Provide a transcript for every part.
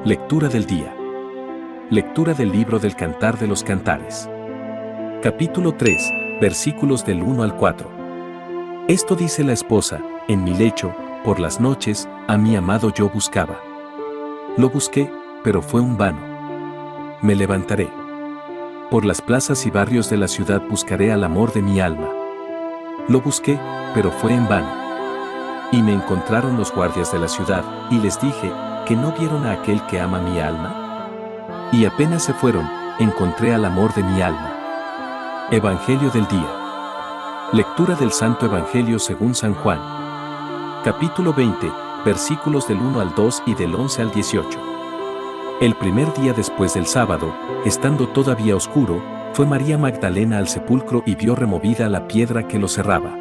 Lectura del día. Lectura del libro del Cantar de los Cantares. Capítulo 3, versículos del 1 al 4. Esto dice la esposa: en mi lecho, por las noches, a mi amado yo buscaba. Lo busqué, pero fue un vano. Me levantaré. Por las plazas y barrios de la ciudad buscaré al amor de mi alma. Lo busqué, pero fue en vano. Y me encontraron los guardias de la ciudad, y les dije: ¿que no vieron a aquel que ama mi alma? Y apenas se fueron, encontré al amor de mi alma. Evangelio del día. Lectura del Santo Evangelio según San Juan. Capítulo 20, versículos del 1 al 2 y del 11 al 18. El primer día después del sábado, estando todavía oscuro, fue María Magdalena al sepulcro y vio removida la piedra que lo cerraba.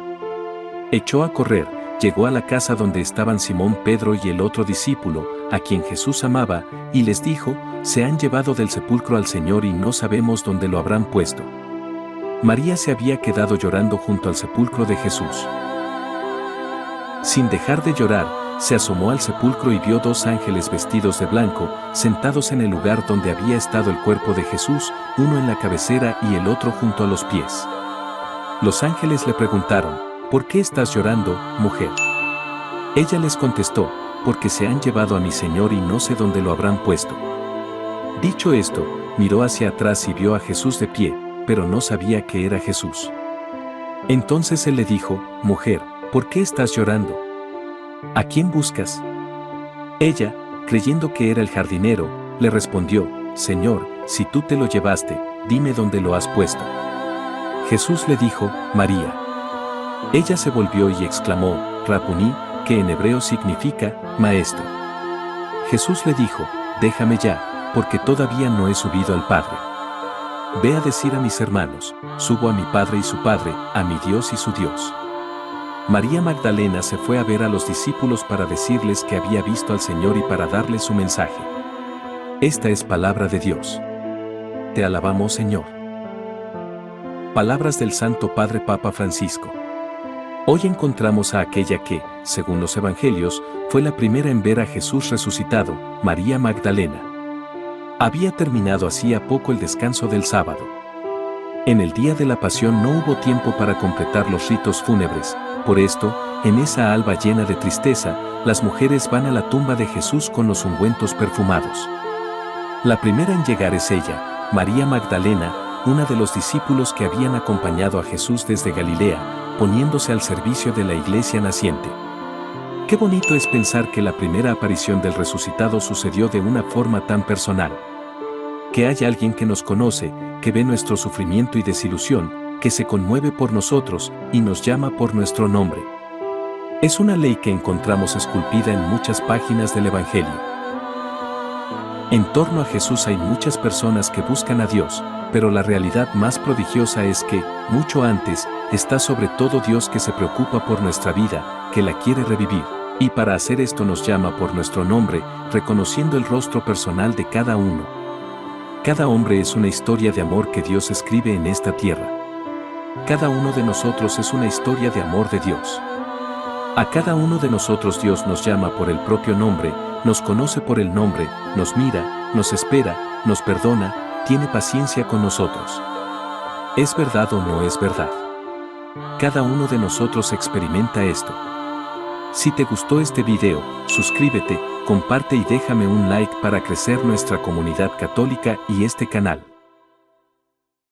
Echó a correr, llegó a la casa donde estaban Simón Pedro y el otro discípulo, a quien Jesús amaba, y les dijo: se han llevado del sepulcro al Señor y no sabemos dónde lo habrán puesto. María se había quedado llorando junto al sepulcro de Jesús. Sin dejar de llorar, se asomó al sepulcro y vio dos ángeles vestidos de blanco, sentados en el lugar donde había estado el cuerpo de Jesús, uno en la cabecera y el otro junto a los pies. Los ángeles le preguntaron: ¿por qué estás llorando, mujer? Ella les contestó: porque se han llevado a mi Señor y no sé dónde lo habrán puesto. Dicho esto, miró hacia atrás y vio a Jesús de pie, pero no sabía que era Jesús. Entonces él le dijo: mujer, ¿por qué estás llorando? ¿A quién buscas? Ella, creyendo que era el jardinero, le respondió: Señor, si tú te lo llevaste, dime dónde lo has puesto. Jesús le dijo: María. Ella se volvió y exclamó: Rabuní, que en hebreo significa maestro. Jesús le dijo: déjame ya, porque todavía no he subido al Padre. Ve a decir a mis hermanos: subo a mi Padre y su Padre, a mi Dios y su Dios. María Magdalena se fue a ver a los discípulos para decirles que había visto al Señor y para darles su mensaje. Esta es palabra de Dios. Te alabamos, Señor. Palabras del Santo Padre Papa Francisco. Hoy encontramos a aquella que, según los Evangelios, fue la primera en ver a Jesús resucitado, María Magdalena. Había terminado hacía poco el descanso del sábado. En el día de la Pasión no hubo tiempo para completar los ritos fúnebres, por esto, en esa alba llena de tristeza, las mujeres van a la tumba de Jesús con los ungüentos perfumados. La primera en llegar es ella, María Magdalena, una de los discípulos que habían acompañado a Jesús desde Galilea, poniéndose al servicio de la iglesia naciente. Qué bonito es pensar que la primera aparición del resucitado sucedió de una forma tan personal. Que haya alguien que nos conoce, que ve nuestro sufrimiento y desilusión, que se conmueve por nosotros y nos llama por nuestro nombre. Es una ley que encontramos esculpida en muchas páginas del Evangelio. En torno a Jesús hay muchas personas que buscan a Dios, pero la realidad más prodigiosa es que, mucho antes, está sobre todo Dios, que se preocupa por nuestra vida, que la quiere revivir, y para hacer esto nos llama por nuestro nombre, reconociendo el rostro personal de cada uno. Cada hombre es una historia de amor que Dios escribe en esta tierra. Cada uno de nosotros es una historia de amor de Dios. A cada uno de nosotros Dios nos llama por el propio nombre, nos conoce por el nombre, nos mira, nos espera, nos perdona, tiene paciencia con nosotros. ¿Es verdad o no es verdad? Cada uno de nosotros experimenta esto. Si te gustó este video, suscríbete, comparte y déjame un like para crecer nuestra comunidad católica y este canal.